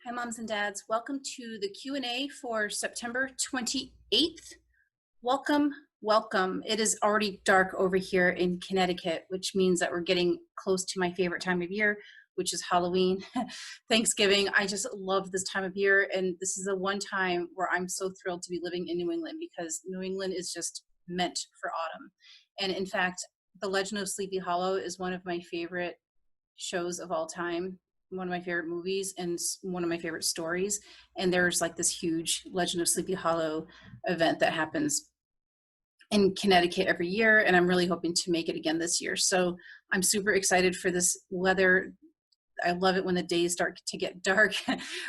Hi, moms and dads. Welcome to the Q&A for September 28th. Welcome, welcome. It is already dark over here in Connecticut, which means that we're getting close to my favorite time of year, which is Halloween, Thanksgiving. I just love this time of year, and this is the one time where I'm so thrilled to be living in New England because New England is just meant for autumn. And in fact, The Legend of Sleepy Hollow is one of my favorite shows of all time, one of my favorite movies and one of my favorite stories. And there's like this huge Legend of Sleepy Hollow event that happens in Connecticut every year, and I'm really hoping to make it again this year. So I'm super excited for this weather. I love it when the days start to get dark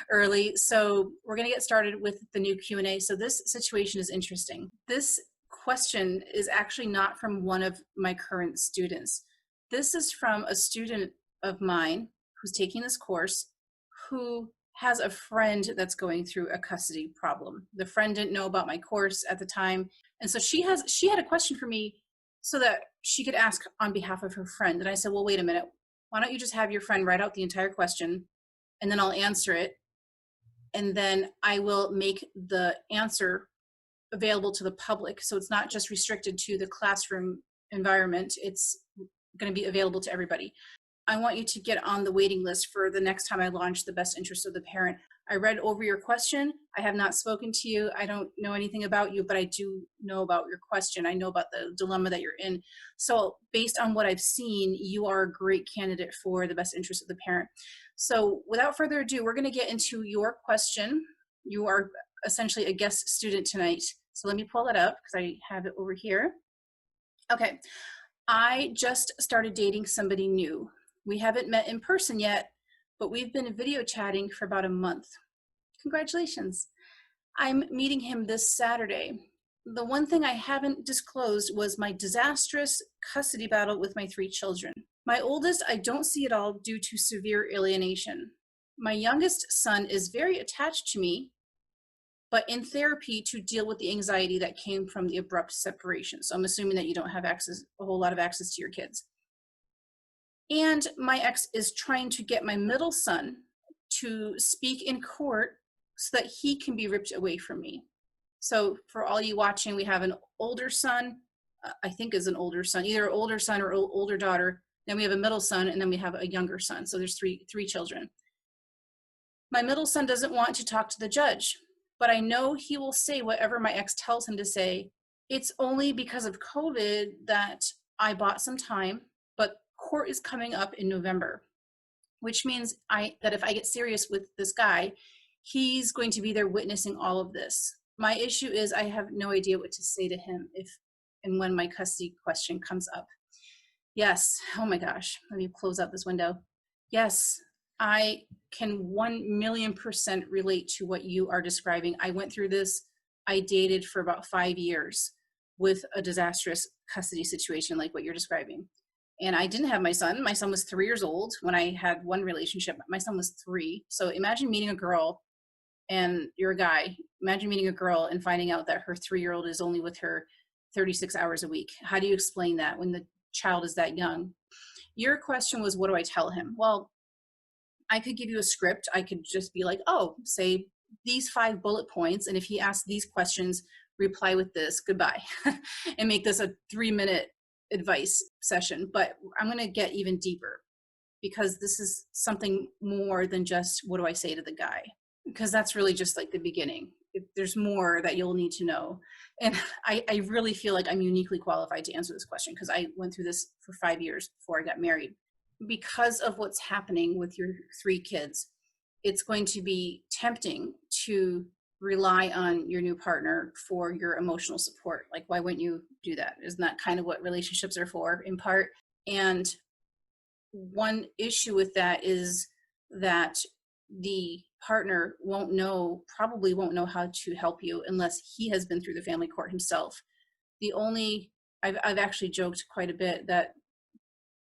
early. So we're going to get started with the new Q&A. So this situation is interesting. This question is actually not from one of my current students. This is from a student of mine who's taking this course who has a friend that's going through a custody problem. The friend didn't know about my course at the time. And so she had a question for me so that she could ask on behalf of her friend. And I said, well, wait a minute. Why don't you just have your friend write out the entire question and then I'll answer it. And then I will make the answer available to the public. So it's not just restricted to the classroom environment. It's going to be available to everybody. I want you to get on the waiting list for the next time I launch the best interest of the parent. I read over your question. I have not spoken to you. I don't know anything about you, but I do know about your question. I know about the dilemma that you're in. So based on what I've seen, you are a great candidate for the best interest of the parent. So without further ado, we're going to get into your question. You are essentially a guest student tonight. So let me pull it up because I have it over here. Okay. I just started dating somebody new. We haven't met in person yet, but we've been video chatting for about a month. Congratulations. I'm meeting him this Saturday. The one thing I haven't disclosed was my disastrous custody battle with my 3 children. My oldest I don't see at all due to severe alienation. My youngest son is very attached to me, but in therapy to deal with the anxiety that came from the abrupt separation. So I'm assuming that you don't have a whole lot of access to your kids. And my ex is trying to get my middle son to speak in court so that he can be ripped away from me. So for all you watching, we have an older son, I think is an older son, either an older son or older daughter. Then we have a middle son, and then we have a younger son. So there's three children. My middle son doesn't want to talk to the judge, but I know he will say whatever my ex tells him to say. It's only because of COVID that I bought some time, but court is coming up in November, which means that if I get serious with this guy, he's going to be there witnessing all of this. My issue is I have no idea what to say to him if and when my custody question comes up. Yes, oh my gosh, let me close out this window. Yes, I can 1,000,000% relate to what you are describing. I went through this. I dated for about 5 years with a disastrous custody situation like what you're describing. And I didn't have my son. My son was 3 years old when I had one relationship. My son was 3. So imagine meeting a girl and you're a guy. Imagine meeting a girl and finding out that her 3-year-old is only with her 36 hours a week. How do you explain that when the child is that young? Your question was, what do I tell him? Well, I could give you a script. I could just be like, oh, say these 5 bullet points. And if he asks these questions, reply with this, goodbye, and make this a 3-minute advice session. But I'm going to get even deeper because this is something more than just what do I say to the guy, because that's really just like the beginning. There's more that you'll need to know. And I really feel like I'm uniquely qualified to answer this question because I went through this for 5 years before I got married. Because of what's happening with your 3 kids, it's going to be tempting to rely on your new partner for your emotional support. Like, why wouldn't you do that? Isn't that kind of what relationships are for in part? And one issue with that is that the partner probably won't know how to help you unless he has been through the family court himself. I've actually joked quite a bit that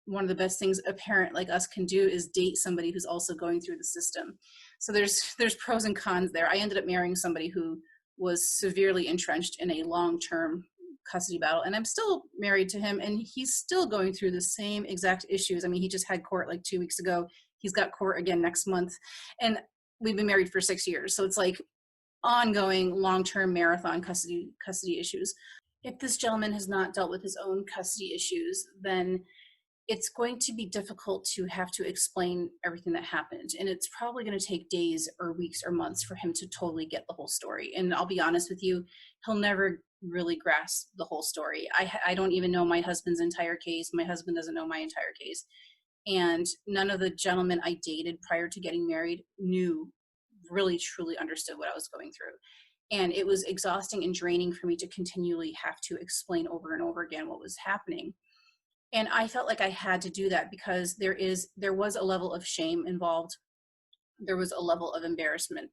one of the best things a parent like us can do is date somebody who's also going through the system. So there's pros and cons there. I ended up marrying somebody who was severely entrenched in a long-term custody battle, and I'm still married to him, and he's still going through the same exact issues. I mean, he just had court like 2 weeks ago. He's got court again next month. And we've been married for 6 years. So it's like ongoing long-term marathon custody issues. If this gentleman has not dealt with his own custody issues, then it's going to be difficult to have to explain everything that happened. And it's probably going to take days or weeks or months for him to totally get the whole story. And I'll be honest with you, he'll never really grasp the whole story. I don't even know my husband's entire case. My husband doesn't know my entire case. And none of the gentlemen I dated prior to getting married knew, really truly understood what I was going through. And it was exhausting and draining for me to continually have to explain over and over again what was happening. And I felt like I had to do that because there was a level of shame involved. There was a level of embarrassment.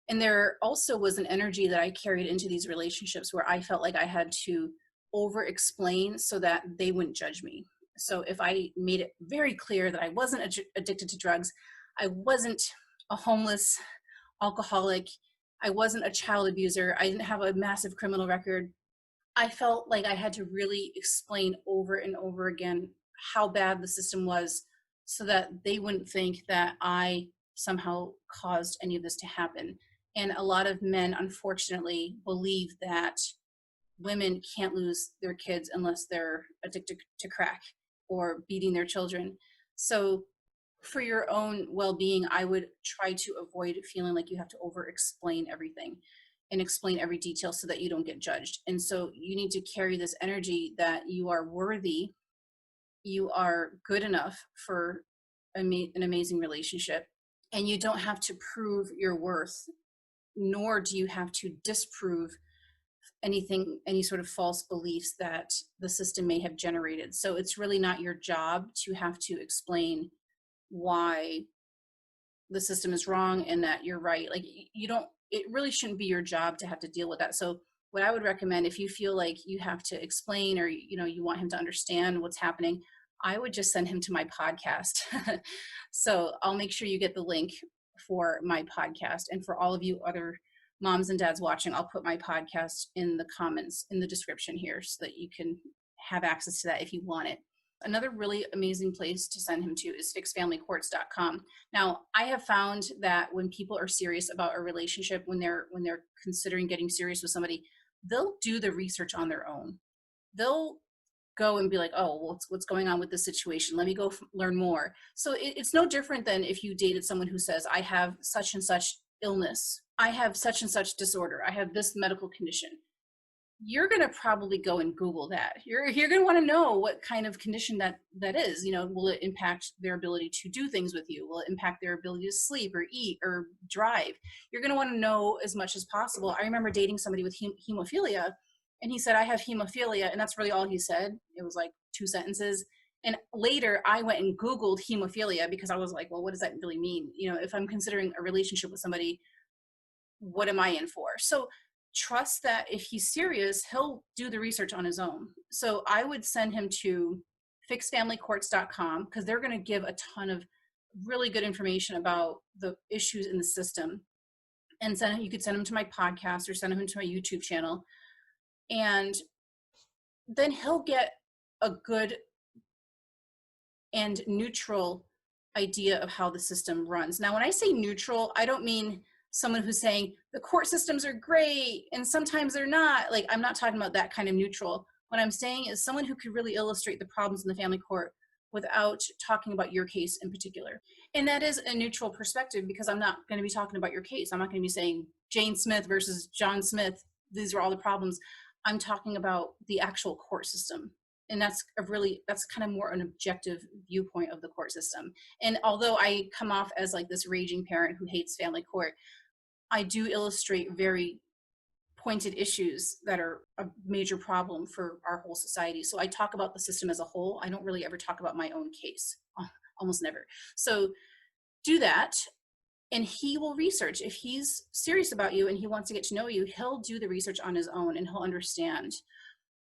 And there also was an energy that I carried into these relationships where I felt like I had to over explain so that they wouldn't judge me. So if I made it very clear that I wasn't addicted to drugs, I wasn't a homeless alcoholic, I wasn't a child abuser, I didn't have a massive criminal record, I felt like I had to really explain over and over again how bad the system was so that they wouldn't think that I somehow caused any of this to happen. And a lot of men, unfortunately, believe that women can't lose their kids unless they're addicted to crack or beating their children. So for your own well-being, I would try to avoid feeling like you have to over explain everything and explain every detail so that you don't get judged. And so you need to carry this energy that you are worthy, you are good enough for an amazing relationship, and you don't have to prove your worth, nor do you have to disprove anything, any sort of false beliefs that the system may have generated. So it's really not your job to have to explain why the system is wrong and that you're right. Like you don't, it really shouldn't be your job to have to deal with that. So what I would recommend, if you feel like you have to explain or you want him to understand what's happening, I would just send him to my podcast. So I'll make sure you get the link for my podcast. And for all of you other moms and dads watching, I'll put my podcast in the comments in the description here so that you can have access to that if you want it. Another really amazing place to send him to is fixedfamilycourts.com. Now, I have found that when people are serious about a relationship, when they're considering getting serious with somebody, they'll do the research on their own. They'll go and be like, oh, what's going on with this situation? Let me go learn more. So it's no different than if you dated someone who says, I have such and such illness. I have such and such disorder. I have this medical condition. You're going to probably go and Google that. You're going to want to know what kind of condition that is. Will it impact their ability to do things with you? Will it impact their ability to sleep or eat or drive? You're going to want to know as much as possible. I remember dating somebody with hemophilia, and he said, I have hemophilia. And that's really all he said. It was like 2 sentences. And later I went and Googled hemophilia because I was like, well, what does that really mean? If I'm considering a relationship with somebody, what am I in for? So trust that if he's serious, he'll do the research on his own. So I would send him to fixedfamilycourts.com because they're going to give a ton of really good information about the issues in the system. And you could send him to my podcast or send him to my YouTube channel. And then he'll get a good and neutral idea of how the system runs. Now, when I say neutral, I don't mean someone who's saying the court systems are great and sometimes they're not. Like, I'm not talking about that kind of neutral. What I'm saying is someone who could really illustrate the problems in the family court without talking about your case in particular. And that is a neutral perspective because I'm not going to be talking about your case. I'm not going to be saying Jane Smith versus John Smith. These are all the problems. I'm talking about the actual court system. And that's kind of more an objective viewpoint of the court system. And although I come off as like this raging parent who hates family court, I do illustrate very pointed issues that are a major problem for our whole society. So I talk about the system as a whole. I don't really ever talk about my own case, almost never. So do that, and he will research. If he's serious about you and he wants to get to know you, he'll do the research on his own and he'll understand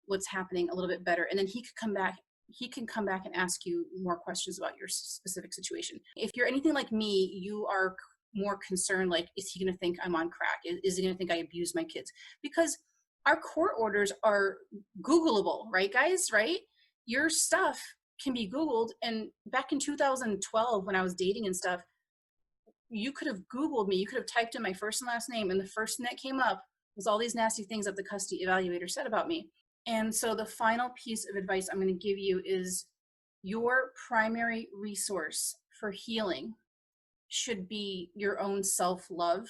what's happening a little bit better. And then he can come back and ask you more questions about your specific situation. If you're anything like me, you are more concerned, like, is he going to think I'm on crack? Is he going to think I abuse my kids? Because our court orders are Googleable, right, guys? Right? Your stuff can be Googled. And back in 2012, when I was dating and stuff, you could have Googled me, you could have typed in my first and last name, and the first thing that came up was all these nasty things that the custody evaluator said about me. And so the final piece of advice I'm going to give you is your primary resource for healing should be your own self-love,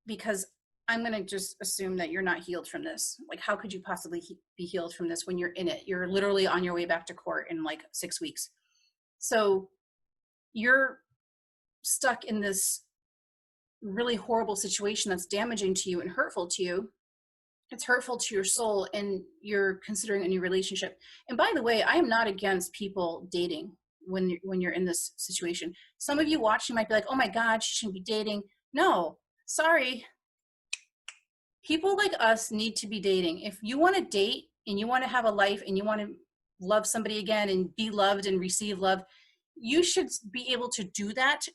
because I'm going to just assume that you're not healed from this. Like, how could you possibly be healed from this when you're in it? You're literally on your way back to court in like 6 weeks. So you're stuck in this really horrible situation that's damaging to you and hurtful to you. It's hurtful to your soul, and you're considering a new relationship. And by the way, I am not against people dating when you're in this situation. Some of you watching might be like, oh my God, she shouldn't be dating. No, sorry. People like us need to be dating. If you want to date and you want to have a life and you want to love somebody again and be loved and receive love, you should be able to do that.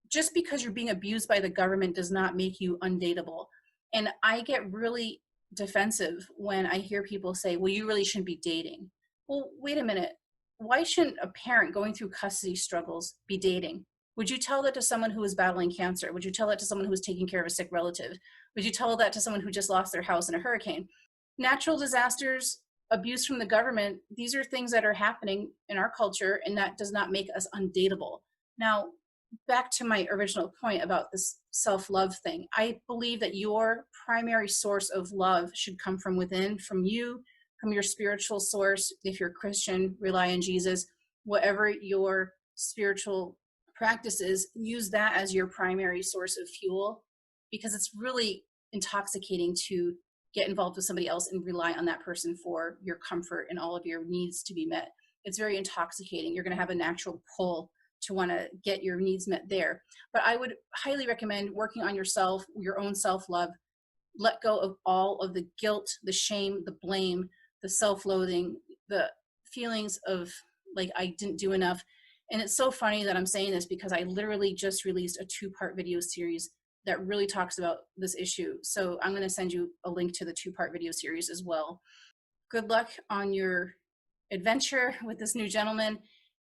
Just because you're being abused by the government does not make you undateable. And I get really defensive when I hear people say, well, you really shouldn't be dating. Well, wait a minute. Why shouldn't a parent going through custody struggles be dating? Would you tell that to someone who is battling cancer? Would you tell that to someone who is taking care of a sick relative? Would you tell that to someone who just lost their house in a hurricane? Natural disasters, abuse from the government, these are things that are happening in our culture, and that does not make us undateable. Now, back to my original point about this self-love thing. I believe that your primary source of love should come from within, from you, from your spiritual source. If you're Christian, rely on Jesus. Whatever your spiritual practice is, use that as your primary source of fuel, because it's really intoxicating to get involved with somebody else and rely on that person for your comfort and all of your needs to be met. It's very intoxicating. You're going to have a natural pull to want to get your needs met there. But I would highly recommend working on yourself, your own self-love. Let go of all of the guilt, the shame, the blame, the self-loathing, the feelings of like, I didn't do enough. And it's so funny that I'm saying this because I literally just released a 2-part video series that really talks about this issue. So I'm going to send you a link to the 2-part video series as well. Good luck on your adventure with this new gentleman.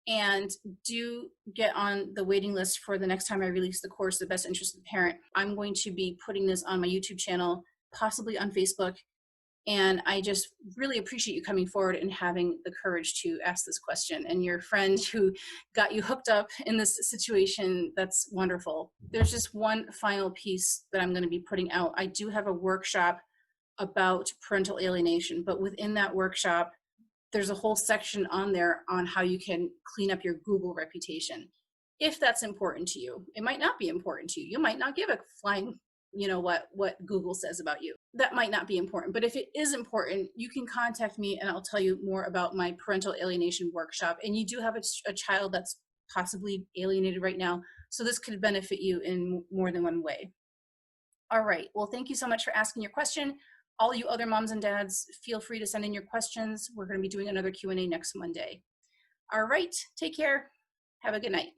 And do get on the waiting list for the next time I release the course, The Best Interest of the Parent. I'm going to be putting this on my YouTube channel, possibly on Facebook. And I just really appreciate you coming forward and having the courage to ask this question. And your friend who got you hooked up in this situation, that's wonderful. There's just one final piece that I'm going to be putting out. I do have a workshop about parental alienation, but within that workshop, there's a whole section on there on how you can clean up your Google reputation. If that's important to you, it might not be important to you. You might not give a flying, you know what Google says about you. That might not be important. But if it is important, you can contact me and I'll tell you more about my parental alienation workshop. And you do have a child that's possibly alienated right now. So this could benefit you in more than one way. All right. Well, thank you so much for asking your question. All you other moms and dads, feel free to send in your questions. We're going to be doing another Q&A next Monday. All right, take care. Have a good night.